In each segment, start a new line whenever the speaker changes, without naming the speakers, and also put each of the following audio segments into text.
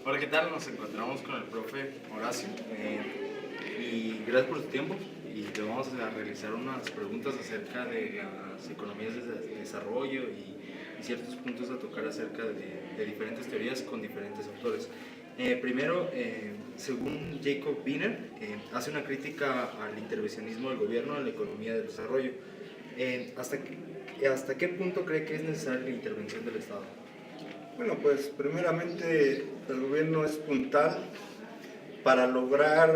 Hola, ¿qué tal? Nos encontramos con el profe Horacio y gracias por su tiempo y te vamos a realizar unas preguntas acerca de las economías de desarrollo y ciertos puntos a tocar acerca de diferentes teorías con diferentes autores. Primero, según Jacob Wiener, hace una crítica al intervencionismo del gobierno en la economía del desarrollo. ¿Hasta qué punto cree que es necesaria la intervención del Estado?
Bueno, pues primeramente el gobierno es puntal para lograr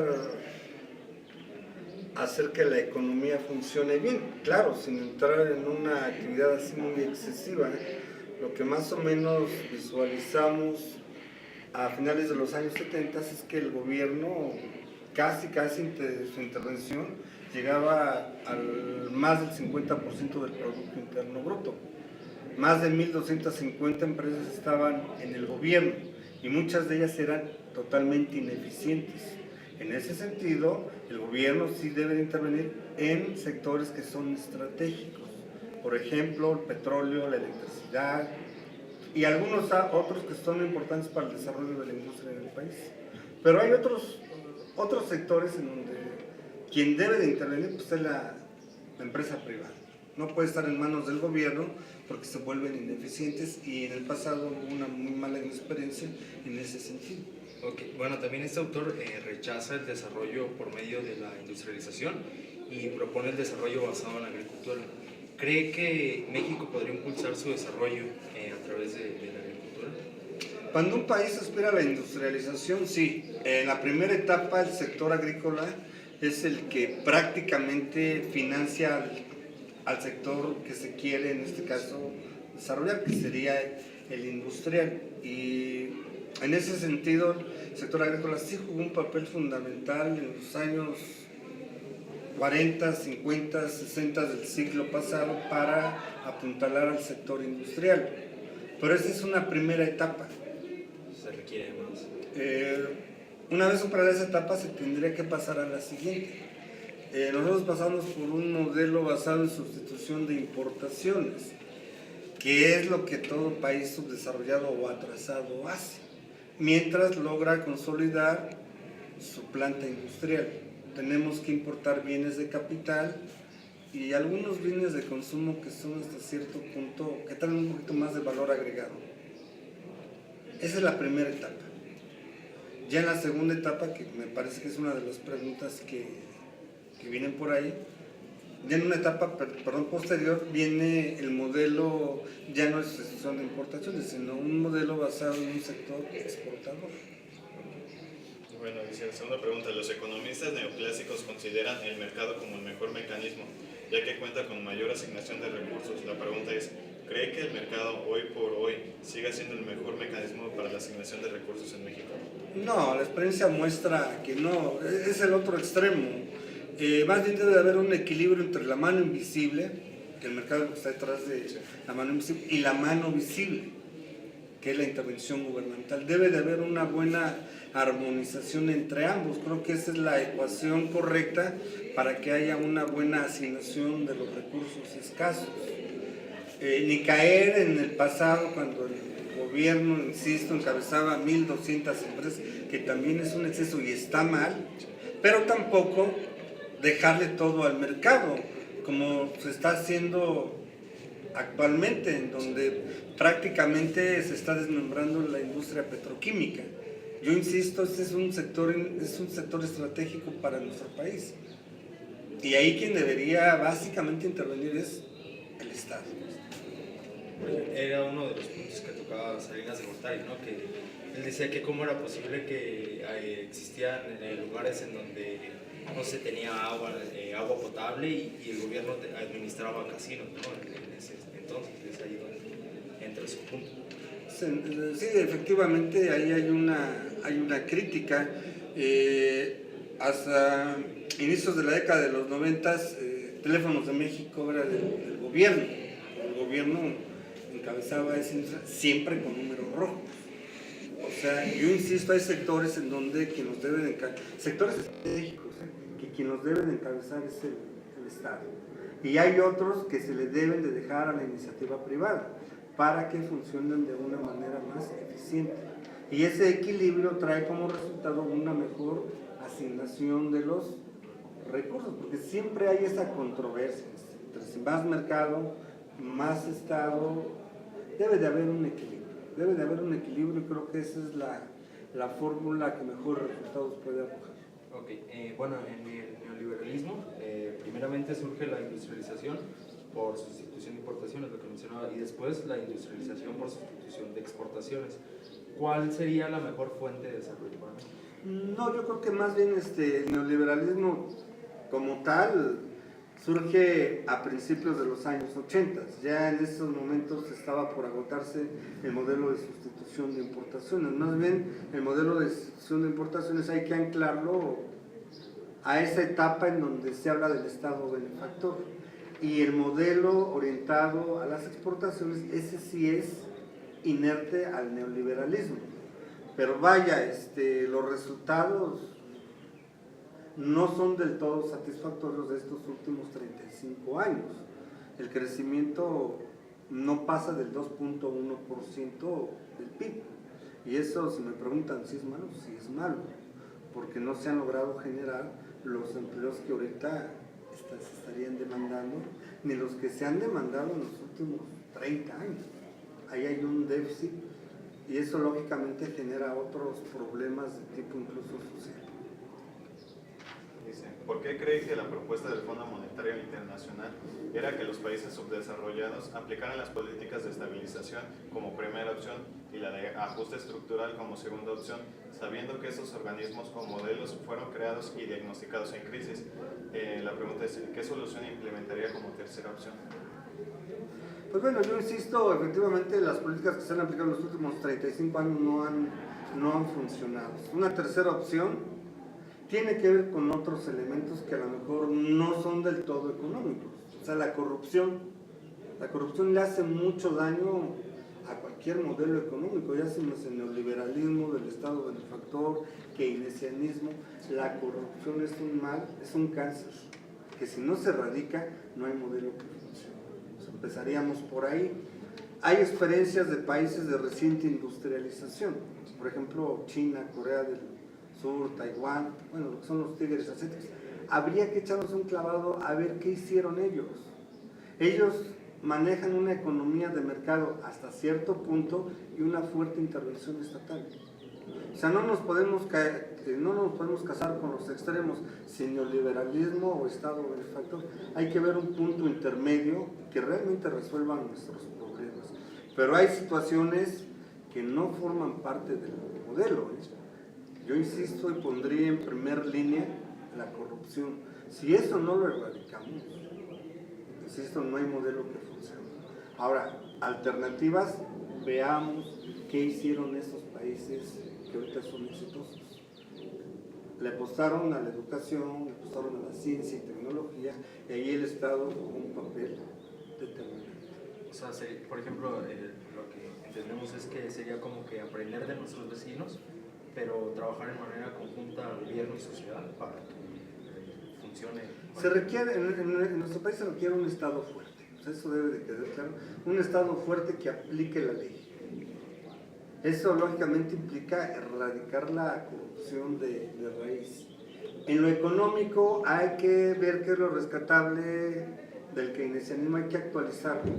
hacer que la economía funcione bien, claro, sin entrar en una actividad así muy excesiva. Lo que más o menos visualizamos a finales de los años 70 es que el gobierno casi su intervención llegaba al más del 50% del Producto Interno Bruto. Más de 1.250 empresas estaban en el gobierno y muchas de ellas eran totalmente ineficientes. En ese sentido, el gobierno sí debe de intervenir en sectores que son estratégicos, por ejemplo, el petróleo, la electricidad y algunos otros que son importantes para el desarrollo de la industria en el país. Pero hay otros sectores en donde quien debe de intervenir pues, es la empresa privada. No puede estar en manos del gobierno porque se vuelven ineficientes y en el pasado hubo una muy mala experiencia en ese sentido.
Okay. Bueno, también este autor rechaza el desarrollo por medio de la industrialización y propone el desarrollo basado en la agricultura. ¿Cree que México podría impulsar su desarrollo a través de la agricultura?
Cuando un país aspira a la industrialización, sí. En la primera etapa, el sector agrícola es el que prácticamente financia al sector que se quiere, en este caso, desarrollar, que sería el industrial. Y en ese sentido, el sector agrícola sí jugó un papel fundamental en los años 40, 50, 60 del siglo pasado para apuntalar al sector industrial. Pero esa es una primera etapa.
Se requiere más.
Una vez superada esa etapa, se tendría que pasar a la siguiente. Nosotros pasamos por un modelo basado en sustitución de importaciones, que es lo que todo país subdesarrollado o atrasado hace, mientras logra consolidar su planta industrial. Tenemos que importar bienes de capital y algunos bienes de consumo que son hasta cierto punto, que traen un poquito más de valor agregado. Esa es la primera etapa. Ya en la segunda etapa, que me parece que es una de las preguntas que vienen por ahí, ya en una etapa posterior viene el modelo, ya no es sustitución de importaciones, sino un modelo basado en un sector exportador.
Bueno, dice la segunda pregunta, los economistas neoclásicos consideran el mercado como el mejor mecanismo, ya que cuenta con mayor asignación de recursos. La pregunta es, ¿cree que el mercado hoy por hoy siga siendo el mejor mecanismo para la asignación de recursos en México?
No, la experiencia muestra que no, es el otro extremo. Más bien debe de haber un equilibrio entre la mano invisible, que el mercado está detrás de la mano invisible, y la mano visible, que es la intervención gubernamental. Debe de haber una buena armonización entre ambos. Creo que esa es la ecuación correcta para que haya una buena asignación de los recursos escasos. Ni caer en el pasado cuando el gobierno, insisto, encabezaba 1.200 empresas, que también es un exceso y está mal, pero tampoco dejarle todo al mercado, como se está haciendo actualmente, en donde prácticamente se está desmembrando la industria petroquímica. Yo insisto, este es un sector estratégico para nuestro país. Y ahí quien debería básicamente intervenir es el Estado.
Era uno de los puntos que tocaba Salinas de Gortari, ¿no? Que él decía que cómo era posible que existían lugares en donde no se tenía agua potable y el gobierno administraba casinos, ¿no? En ese entonces, es ahí donde entra su punto.
Sí, efectivamente, ahí hay una crítica. Hasta inicios de la década de los 90, Teléfonos de México era del gobierno. El gobierno encabezaba esa industria siempre con números rojos. O sea, yo insisto, hay sectores en donde quien los debe de sectores estratégicos, que quien los debe de encabezar es el Estado. Y hay otros que se le deben de dejar a la iniciativa privada para que funcionen de una manera más eficiente. Y ese equilibrio trae como resultado una mejor asignación de los recursos, porque siempre hay esa controversia. Entre si más mercado, más Estado, debe de haber un equilibrio. Debe de haber un equilibrio y creo que esa es la fórmula que mejores resultados puede arrojar.
Ok, bueno, en el neoliberalismo, primeramente surge la industrialización por sustitución de importaciones, lo que mencionaba, y después la industrialización por sustitución de exportaciones. ¿Cuál sería la mejor fuente de desarrollo para México?
No, yo creo que más bien el neoliberalismo como tal surge a principios de los años 80. Ya en estos momentos estaba por agotarse el modelo de sustitución de importaciones. Más bien el modelo de sustitución de importaciones hay que anclarlo a esa etapa en donde se habla del Estado benefactor. Y el modelo orientado a las exportaciones, ese sí es inerte al neoliberalismo. Pero vaya, los resultados no son del todo satisfactorios de estos últimos 35 años. El crecimiento no pasa del 2.1% del PIB. Y eso, si me preguntan si es malo, sí es malo, porque no se han logrado generar los empleos que ahorita se estarían demandando, ni los que se han demandado en los últimos 30 años. Ahí hay un déficit y eso lógicamente genera otros problemas de tipo incluso social.
Dice, ¿por qué cree que la propuesta del Fondo Monetario Internacional era que los países subdesarrollados aplicaran las políticas de estabilización como primera opción y la de ajuste estructural como segunda opción, sabiendo que esos organismos o modelos fueron creados y diagnosticados en crisis? La pregunta es, ¿qué solución implementaría como tercera opción?
Pues bueno, yo insisto, efectivamente las políticas que se han aplicado en los últimos 35 años no han funcionado. Una tercera opción tiene que ver con otros elementos que a lo mejor no son del todo económicos. O sea, la corrupción le hace mucho daño a cualquier modelo económico, ya sea el neoliberalismo, del Estado benefactor, keynesianismo. La corrupción es un mal, es un cáncer, que si no se erradica, no hay modelo que funcione. Pues empezaríamos por ahí. Hay experiencias de países de reciente industrialización, por ejemplo, China, Corea del Sur, Taiwán, bueno, lo que son los tigres asiáticos. Habría que echarnos un clavado a ver qué hicieron ellos. Ellos manejan una economía de mercado hasta cierto punto y una fuerte intervención estatal. O sea, no nos podemos casar con los extremos, sin neoliberalismo o Estado benefactor. Hay que ver un punto intermedio que realmente resuelva nuestros problemas. Pero hay situaciones que no forman parte del modelo. Yo insisto y pondría en primer línea la corrupción. Si eso no lo erradicamos, insisto, no hay modelo que funcione. Ahora, alternativas, veamos qué hicieron esos países que ahorita son exitosos. Le apostaron a la educación, le apostaron a la ciencia y tecnología, y ahí el Estado jugó un papel determinante.
O sea, por ejemplo, lo que entendemos es que sería como que aprender de nuestros vecinos, pero trabajar en manera conjunta gobierno y sociedad para que funcione.
Se requiere, en nuestro país se requiere un Estado fuerte, o sea, eso debe de quedar claro, un Estado fuerte que aplique la ley. Eso lógicamente implica erradicar la corrupción de raíz. En lo económico hay que ver qué es lo rescatable del keynesianismo, hay que actualizarlo.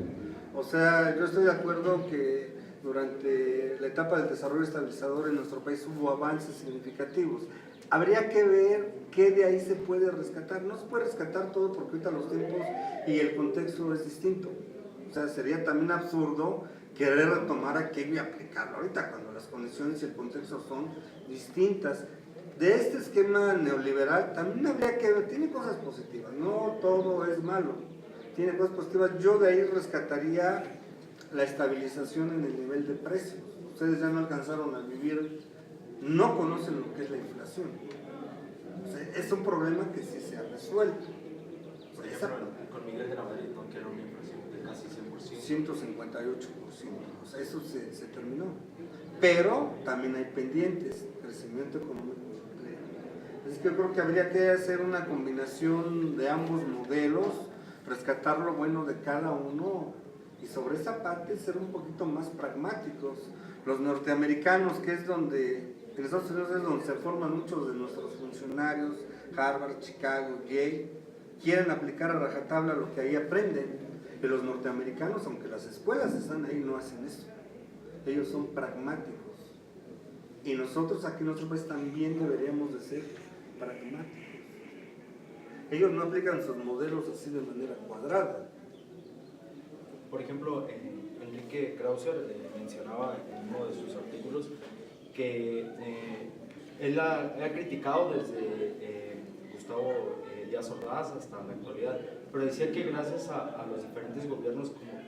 O sea, yo estoy de acuerdo que durante la etapa del desarrollo estabilizador en nuestro país hubo avances significativos. Habría que ver qué de ahí se puede rescatar. No se puede rescatar todo porque ahorita los tiempos y el contexto es distinto. O sea, sería también absurdo querer retomar aquello y aplicarlo ahorita cuando las condiciones y el contexto son distintas. De este esquema neoliberal también habría que ver, tiene cosas positivas, no todo es malo, tiene cosas positivas. Yo de ahí rescataría la estabilización en el nivel de precios. Ustedes ya no alcanzaron a vivir, no conocen lo que es la inflación. O sea, es un problema que sí se ha resuelto.
Por ejemplo, con Miguel de la Madrid, que era una inflación de casi
158%. O sea, eso se terminó. Pero también hay pendientes, crecimiento económico y empleo. Es que yo creo que habría que hacer una combinación de ambos modelos, rescatar lo bueno de cada uno y sobre esa parte ser un poquito más pragmáticos. Los norteamericanos, que es donde, en Estados Unidos es donde se forman muchos de nuestros funcionarios, Harvard, Chicago, Yale, quieren aplicar a rajatabla lo que ahí aprenden, pero los norteamericanos, aunque las escuelas están ahí, no hacen eso. Ellos son pragmáticos. Y nosotros aquí en nuestro país también deberíamos de ser pragmáticos. Ellos no aplican sus modelos así de manera cuadrada.
Por ejemplo, Enrique Krauser mencionaba en uno de sus artículos que él ha criticado desde Gustavo Díaz Ordaz hasta la actualidad, pero decía que gracias a los diferentes gobiernos como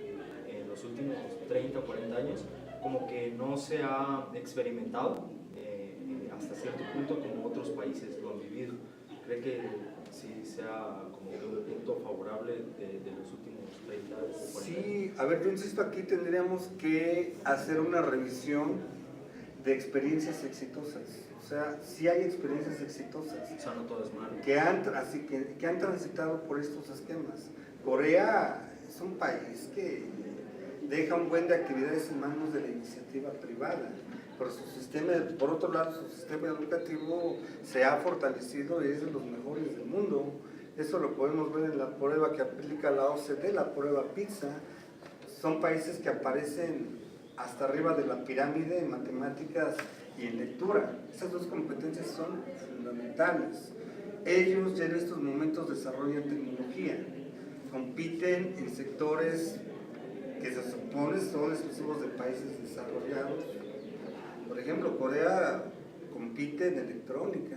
en los últimos 30 o 40 años, como que no se ha experimentado hasta cierto punto como otros países lo han vivido. ¿Cree que sí sea como un punto favorable de los últimos 30 o 40 años?
Sí, a ver, yo insisto, aquí tendríamos que hacer una revisión de experiencias exitosas. O sea, sí hay experiencias exitosas
O sea, no todo es malo.
que han transitado por estos esquemas. Corea es un país que deja un buen de actividades en manos de la iniciativa privada, pero su sistema, por otro lado, su sistema educativo se ha fortalecido y es de los mejores del mundo. Eso lo podemos ver en la prueba que aplica la OCDE, la prueba PISA. Son países que aparecen hasta arriba de la pirámide en matemáticas y en lectura. Esas dos competencias son fundamentales. Ellos ya en estos momentos desarrollan tecnología, compiten en sectores que se supone son exclusivos de países desarrollados. Por ejemplo, Corea compite en electrónica,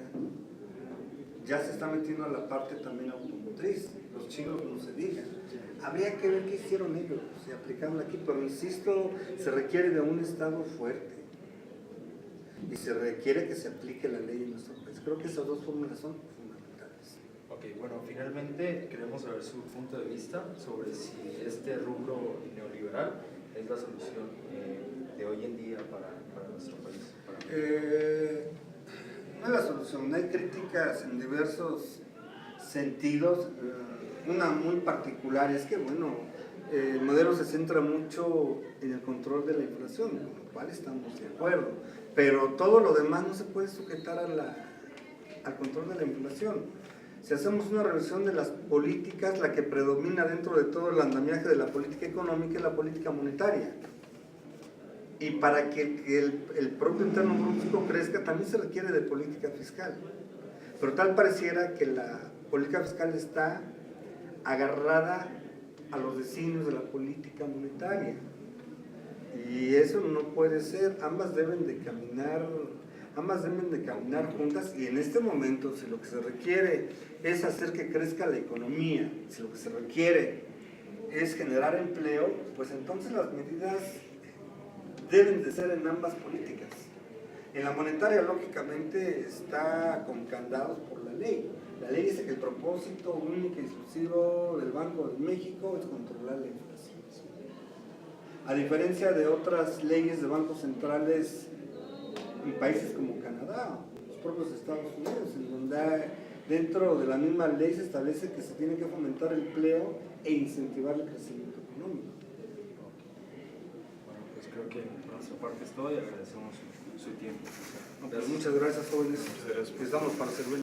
ya se está metiendo a la parte también automotriz, los chinos no se digan. Habría que ver qué hicieron ellos, si aplicaron aquí, pero insisto, se requiere de un Estado fuerte y se requiere que se aplique la ley en nuestro país. Creo que esas dos fórmulas son fundamentales.
Ok, bueno, finalmente queremos saber su punto de vista sobre si este rubro neoliberal es la solución de hoy en día para nuestro país.
No es la solución, hay críticas en diversos sentidos. Una muy particular es que, bueno, el modelo se centra mucho en el control de la inflación, con lo cual estamos de acuerdo, pero todo lo demás no se puede sujetar al control de la inflación. Si hacemos una revisión de las políticas, la que predomina dentro de todo el andamiaje de la política económica es la política monetaria. Y para que el propio interno brusco crezca también se requiere de política fiscal. Pero tal pareciera que la política fiscal está agarrada a los designios de la política monetaria. Y eso no puede ser, ambas deben de caminar juntas, y en este momento, si lo que se requiere es hacer que crezca la economía, si lo que se requiere es generar empleo, pues entonces las medidas deben de ser en ambas políticas. En la monetaria, lógicamente, está con candados por la ley. La ley dice que el propósito único y exclusivo del Banco de México es controlar la inflación. A diferencia de otras leyes de bancos centrales en países como Canadá, los propios Estados Unidos, en donde dentro de la misma ley se establece que se tiene que fomentar el empleo e incentivar el crecimiento económico.
Bueno, pues creo que por nuestra parte es todo y agradecemos su tiempo.
Muchas gracias, jóvenes.
Muchas gracias.
Estamos para servir.